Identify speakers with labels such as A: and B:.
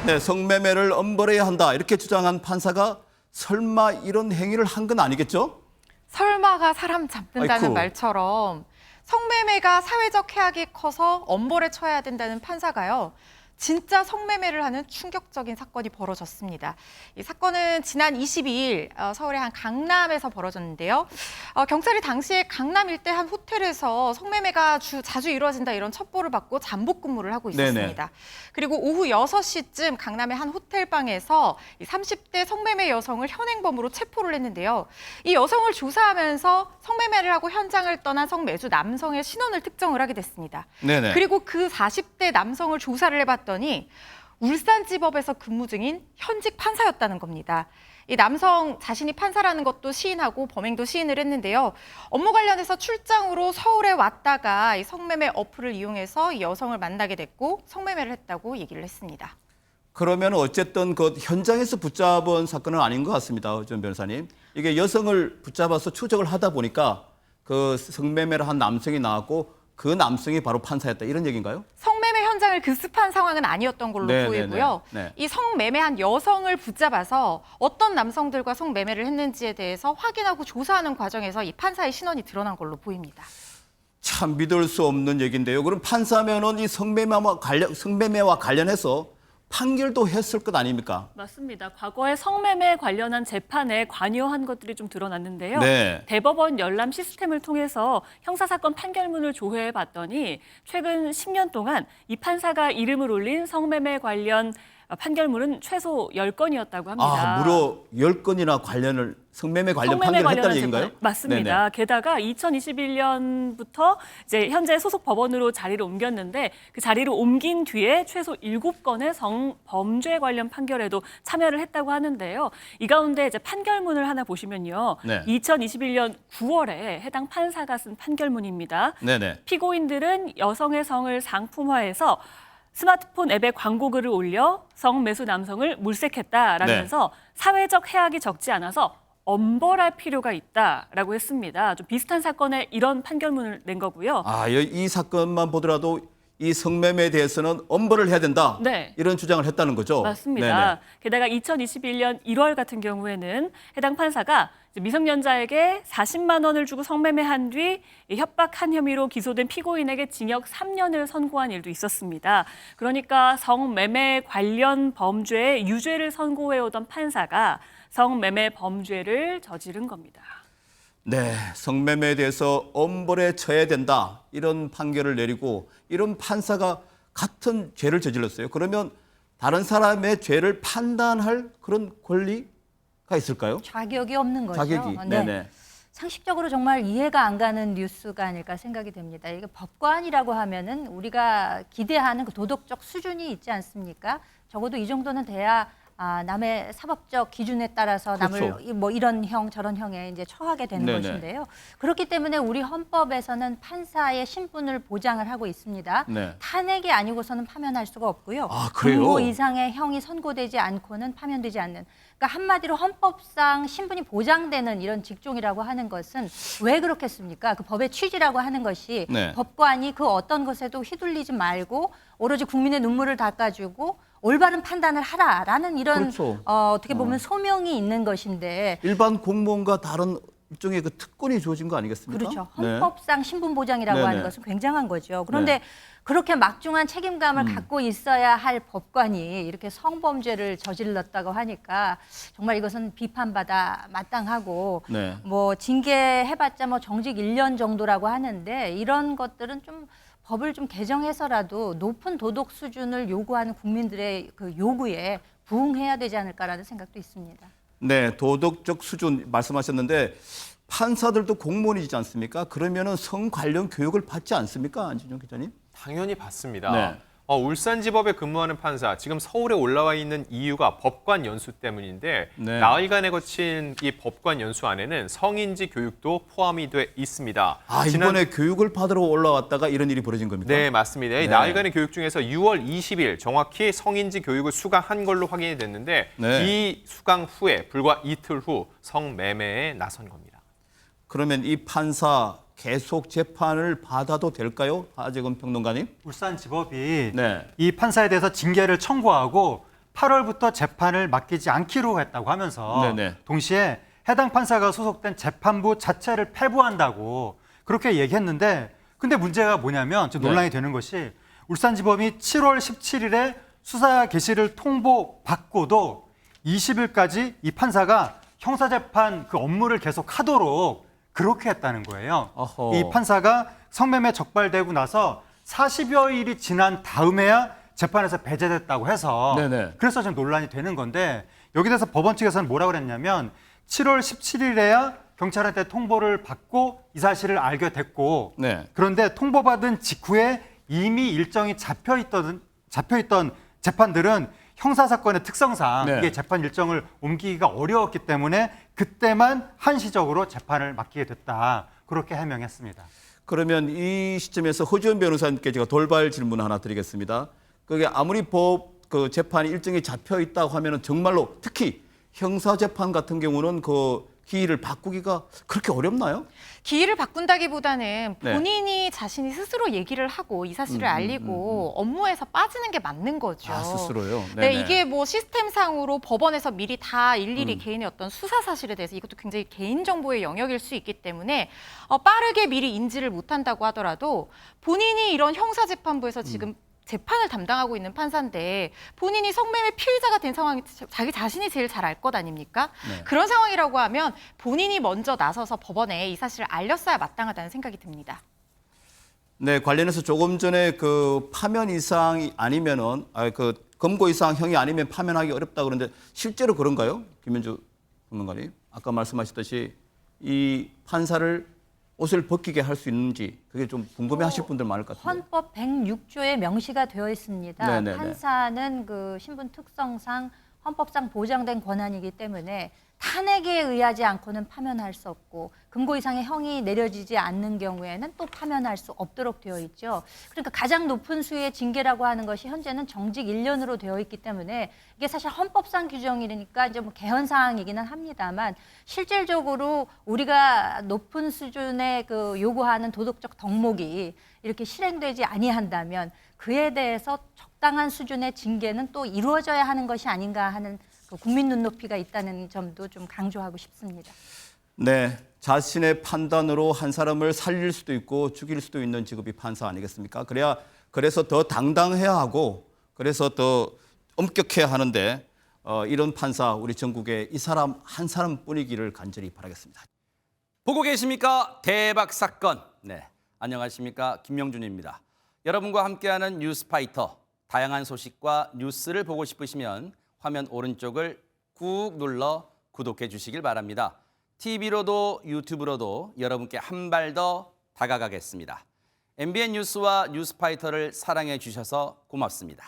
A: 네, 성매매를 엄벌해야 한다 이렇게 주장한 판사가 설마 이런 행위를 한 건 아니겠죠?
B: 설마가 사람 잡는다는
A: 아이쿠.
B: 말처럼 성매매가 사회적 해악이 커서 엄벌에 처해야 된다는 판사가요. 진짜 성매매를 하는 충격적인 사건이 벌어졌습니다. 이 사건은 지난 22일 서울의 한 강남에서 벌어졌는데요. 경찰이 당시에 강남 일대 한 호텔에서 성매매가 자주 이루어진다 이런 첩보를 받고 잠복 근무를 하고 있었습니다.
A: 네네.
B: 그리고 오후 6시쯤 강남의 한 호텔방에서 이 30대 성매매 여성을 현행범으로 체포를 했는데요. 이 여성을 조사하면서 성매매를 하고 현장을 떠난 성매수 남성의 신원을 특정을 하게 됐습니다.
A: 네네.
B: 그리고 그 40대 남성을 조사를 해봤더니 울산지법에서 근무 중인 현직 판사였다는 겁니다. 이 남성 자신이 판사라는 것도 시인하고 범행도 시인을 했는데요. 업무 관련해서 출장으로 서울에 왔다가 이 성매매 어플을 이용해서 이 여성을 만나게 됐고 성매매를 했다고 얘기를 했습니다.
A: 그러면 어쨌든 그 현장에서 붙잡은 사건은 아닌 것 같습니다. 전 변호사님. 이게 여성을 붙잡아서 추적을 하다 보니까 그 성매매를 한 남성이 나왔고 그 남성이 바로 판사였다 이런 얘기인가요?
B: 성매매 현장을 급습한 상황은 아니었던 걸로
A: 네,
B: 보이고요.
A: 네, 네.
B: 이 성매매한 여성을 붙잡아서 어떤 남성들과 성매매를 했는지에 대해서 확인하고 조사하는 과정에서 이 판사의 신원이 드러난 걸로 보입니다.
A: 참 믿을 수 없는 얘기인데요. 그럼 판사면은 이 성매매와 관련해서 판결도 했을 것 아닙니까?
C: 맞습니다. 과거에 성매매 관련한 재판에 관여한 것들이 좀 드러났는데요.
A: 네.
C: 대법원 열람 시스템을 통해서 형사사건 판결문을 조회해 봤더니 최근 10년 동안 이 판사가 이름을 올린 성매매 관련 판결문은 최소 10건이었다고 합니다.
A: 아, 무려 10건이나 성매매 관련
C: 성매매
A: 판결을 했다는
C: 관련한
A: 얘기인가요?
C: 재판. 맞습니다.
A: 네네.
C: 게다가 2021년부터 이제 현재 소속 법원으로 자리를 옮겼는데 그 자리를 옮긴 뒤에 최소 7건의 성범죄 관련 판결에도 참여를 했다고 하는데요. 이 가운데 이제 판결문을 하나 보시면요.
A: 네.
C: 2021년 9월에 해당 판사가 쓴 판결문입니다.
A: 네네.
C: 피고인들은 여성의 성을 상품화해서 스마트폰 앱에 광고글을 올려 성매수 남성을 물색했다라면서 사회적 해악이 적지 않아서 엄벌할 필요가 있다라고 했습니다. 좀 비슷한 사건에 이런 판결문을 낸 거고요.
A: 아, 이 사건만 보더라도 이 성매매에 대해서는 엄벌을 해야 된다.
C: 네.
A: 이런 주장을 했다는 거죠.
C: 맞습니다.
A: 네네.
C: 게다가 2021년 1월 같은 경우에는 해당 판사가 미성년자에게 40만 원을 주고 성매매한 뒤 협박한 혐의로 기소된 피고인에게 징역 3년을 선고한 일도 있었습니다. 그러니까 성매매 관련 범죄에 유죄를 선고해오던 판사가 성매매 범죄를 저지른 겁니다.
A: 네, 성매매에 대해서 엄벌에 처해야 된다. 이런 판결을 내리고 이런 판사가 같은 죄를 저질렀어요. 그러면 다른 사람의 죄를 판단할 그런 권리가 있을까요?
D: 자격이 없는 거죠.
A: 자격이.
D: 네.
A: 네네.
D: 상식적으로 정말 이해가 안 가는 뉴스가 아닐까 생각이 됩니다. 이게 법관이라고 하면은 우리가 기대하는 그 도덕적 수준이 있지 않습니까? 적어도 이 정도는 돼야 남의 사법적 기준에 따라서
A: 그렇죠.
D: 남을 뭐 이런 형 저런 형에 이제 처하게 되는
A: 네네.
D: 것인데요. 그렇기 때문에 우리 헌법에서는 판사의 신분을 보장을 하고 있습니다.
A: 네.
D: 탄핵이 아니고서는 파면할 수가 없고요.
A: 아, 그래요?
D: 공고 이상의 형이 선고되지 않고는 파면되지 않는. 그러니까 한마디로 헌법상 신분이 보장되는 이런 직종이라고 하는 것은 왜 그렇겠습니까? 그 법의 취지라고 하는 것이
A: 네.
D: 법관이 그 어떤 것에도 휘둘리지 말고 오로지 국민의 눈물을 닦아주고 올바른 판단을 하라라는 이런
A: 그렇죠.
D: 어떻게 보면 소명이 있는 것인데
A: 일반 공무원과 다른 일종의 그 특권이 주어진 거 아니겠습니까?
D: 그렇죠.
A: 네.
D: 헌법상 신분 보장이라고
A: 네네.
D: 하는 것은 굉장한 거죠. 그런데
A: 네.
D: 그렇게 막중한 책임감을 갖고 있어야 할 법관이 이렇게 성범죄를 저질렀다고 하니까 정말 이것은 비판받아 마땅하고
A: 네.
D: 뭐 징계해봤자 뭐 정직 1년 정도라고 하는데 이런 것들은 좀 법을 좀 개정해서라도 높은 도덕 수준을 요구하는 국민들의 그 요구에 부응해야 되지 않을까라는 생각도 있습니다.
A: 네, 도덕적 수준 말씀하셨는데 판사들도 공무원이지 않습니까? 그러면은 성 관련 교육을 받지 않습니까? 안진영 기자님?
E: 당연히 받습니다.
A: 네.
E: 울산지법에 근무하는 판사, 지금 서울에 올라와 있는 이유가 법관 연수 때문인데
A: 네.
E: 나흘간에 거친 이 법관 연수 안에는 성인지 교육도 포함이 돼 있습니다.
A: 아, 이번에 교육을 받으러 올라왔다가 이런 일이 벌어진 겁니까?
E: 네, 맞습니다. 이
A: 네.
E: 나흘간의 교육 중에서 6월 20일 정확히 성인지 교육을 수강한 걸로 확인이 됐는데
A: 네.
E: 이 수강 후에 불과 이틀 후 성매매에 나선 겁니다.
A: 그러면 이 판사 계속 재판을 받아도 될까요? 하재근 평론가님?
F: 울산지법이
A: 네.
F: 이 판사에 대해서 징계를 청구하고 8월부터 재판을 맡기지 않기로 했다고 하면서
A: 네네.
F: 동시에 해당 판사가 소속된 재판부 자체를 폐부한다고 그렇게 얘기했는데 근데 문제가 뭐냐면 지금 논란이 되는 것이 울산지법이 7월 17일에 수사 개시를 통보받고도 20일까지 이 판사가 형사재판 그 업무를 계속 하도록 그렇게 했다는 거예요.
A: 어허.
F: 이 판사가 성매매 적발되고 나서 40여 일이 지난 다음에야 재판에서 배제됐다고 해서
A: 네네.
F: 그래서 지금 논란이 되는 건데 여기 대해서 법원 측에서는 뭐라고 그랬냐면 7월 17일에야 경찰한테 통보를 받고 이 사실을 알게 됐고
A: 네.
F: 그런데 통보받은 직후에 이미 일정이 잡혀있던 재판들은 형사사건의 특성상
A: 네.
F: 이게 재판 일정을 옮기기가 어려웠기 때문에 그때만 한시적으로 재판을 맡기게 됐다. 그렇게 해명했습니다.
A: 그러면 이 시점에서 허지원 변호사님께 제가 돌발 질문 하나 드리겠습니다. 그게 아무리 그 재판이 일정이 잡혀 있다고 하면은 정말로 특히 형사 재판 같은 경우는 그 기일을 바꾸기가 그렇게 어렵나요?
B: 기일을 바꾼다기보다는
A: 네.
B: 본인이 자신이 스스로 얘기를 하고 이 사실을 알리고 업무에서 빠지는 게 맞는 거죠.
A: 아, 스스로요?
B: 네,
A: 네네.
B: 이게 뭐 시스템상으로 법원에서 미리 다 일일이 개인의 어떤 수사 사실에 대해서 이것도 굉장히 개인정보의 영역일 수 있기 때문에 빠르게 미리 인지를 못한다고 하더라도 본인이 이런 형사재판부에서 지금 재판을 담당하고 있는 판사인데 본인이 성매매 피의자가 된 상황이 자기 자신이 제일 잘 알 것 아닙니까?
A: 네.
B: 그런 상황이라고 하면 본인이 먼저 나서서 법원에 이 사실을 알렸어야 마땅하다는 생각이 듭니다.
A: 네, 관련해서 조금 전에 그 파면 이상이 아니면은 그 검거 이상 형이 아니면 파면하기 어렵다 그러는데 실제로 그런가요? 김현주 평론가님. 아까 말씀하셨듯이 이 판사를 옷을 벗기게 할 수 있는지 그게 좀 궁금해하실 분들 많을 것 같아요.
D: 헌법 106조에 명시가 되어 있습니다.
A: 네네네.
D: 판사는 그 신분 특성상 헌법상 보장된 권한이기 때문에 탄핵에 의하지 않고는 파면할 수 없고 금고 이상의 형이 내려지지 않는 경우에는 또 파면할 수 없도록 되어 있죠. 그러니까 가장 높은 수의 징계라고 하는 것이 현재는 정직 1년으로 되어 있기 때문에 이게 사실 헌법상 규정이니까 이제 뭐 개헌 사항이기는 합니다만 실질적으로 우리가 높은 수준의 그 요구하는 도덕적 덕목이 이렇게 실행되지 아니한다면 그에 대해서 적당한 수준의 징계는 또 이루어져야 하는 것이 아닌가 하는 그 국민 눈높이가 있다는 점도 좀 강조하고 싶습니다.
A: 네, 자신의 판단으로 한 사람을 살릴 수도 있고 죽일 수도 있는 직업이 판사 아니겠습니까? 그래서 더 당당해야 하고 그래서 더 엄격해야 하는데 이런 판사 우리 전국에 이 사람 한 사람뿐이기를 간절히 바라겠습니다.
G: 보고 계십니까? 대박 사건. 네, 안녕하십니까? 김명준입니다. 여러분과 함께하는 뉴스파이터. 다양한 소식과 뉴스를 보고 싶으시면 화면 오른쪽을 꾹 눌러 구독해 주시길 바랍니다. TV로도 유튜브로도 여러분께 한 발 더 다가가겠습니다. MBN 뉴스와 뉴스파이터를 사랑해 주셔서 고맙습니다.